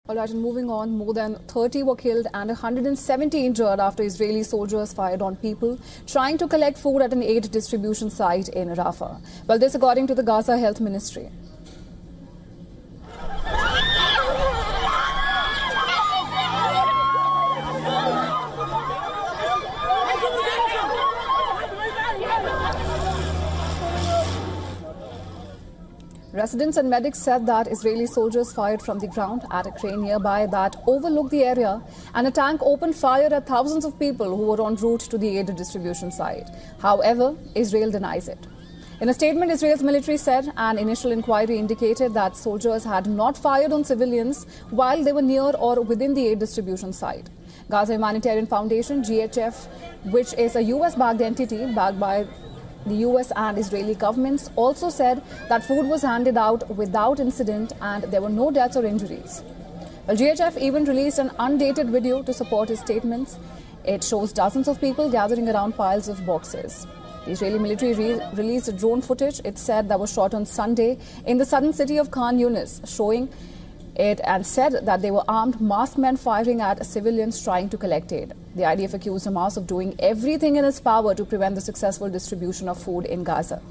All right, and moving on, more than 30 were killed and 170 injured after Israeli soldiers fired on people trying to collect food at an aid distribution site in Rafah. Well, this according to the Gaza Health Ministry. Residents and medics said that Israeli soldiers fired from the ground at a crane nearby that overlooked the area, and a tank opened fire at thousands of people who were en route to the aid distribution site. However, Israel denies it. In a statement, Israel's military said an initial inquiry indicated that soldiers had not fired on civilians while they were near or within the aid distribution site. Gaza Humanitarian Foundation, GHF, which is a US-backed entity backed by the US and Israeli governments, also said that food was handed out without incident and there were no deaths or injuries. Well, GHF even released an undated video to support his statements. It shows dozens of people gathering around piles of boxes. The Israeli military released drone footage, it said, that was shot on Sunday in the southern city of Khan Yunis, showing it, and said that they were armed masked men firing at civilians trying to collect aid. The IDF accused Hamas of doing everything in its power to prevent the successful distribution of food in Gaza.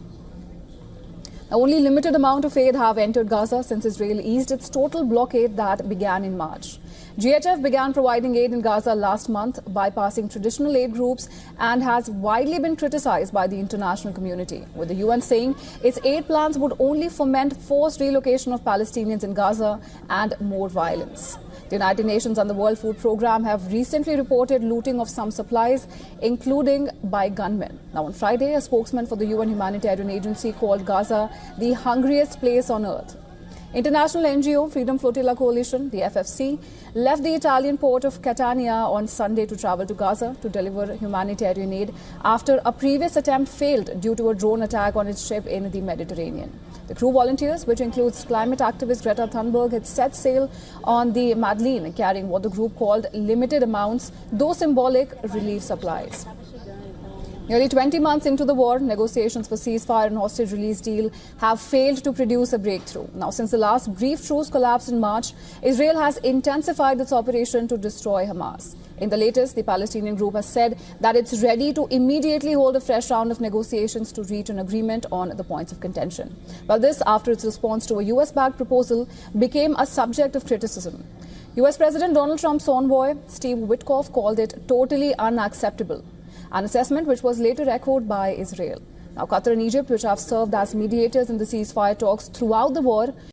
Now, only limited amount of aid have entered Gaza since Israel eased its total blockade that began in March. GHF began providing aid in Gaza last month, bypassing traditional aid groups, and has widely been criticized by the international community, with the UN saying its aid plans would only foment forced relocation of Palestinians in Gaza and more violence. The United Nations and the World Food Programme have recently reported looting of some supplies, including by gunmen. Now, on Friday, a spokesman for the UN Humanitarian Agency called Gaza the hungriest place on earth. International NGO Freedom Flotilla Coalition, the FFC, left the Italian port of Catania on Sunday to travel to Gaza to deliver humanitarian aid after a previous attempt failed due to a drone attack on its ship in the Mediterranean. The crew volunteers, which includes climate activist Greta Thunberg, had set sail on the Madeleine, carrying what the group called limited amounts, though symbolic, relief supplies. Nearly 20 months into the war, negotiations for ceasefire and hostage release deal have failed to produce a breakthrough. Now, since the last brief truce collapsed in March, Israel has intensified its operation to destroy Hamas. In the latest, the Palestinian group has said that it's ready to immediately hold a fresh round of negotiations to reach an agreement on the points of contention. Well, this after its response to a US-backed proposal became a subject of criticism. US President Donald Trump's envoy, Steve Witkoff, called it totally unacceptable, an assessment which was later echoed by Israel. Now, Qatar and Egypt, which have served as mediators in the ceasefire talks throughout the war,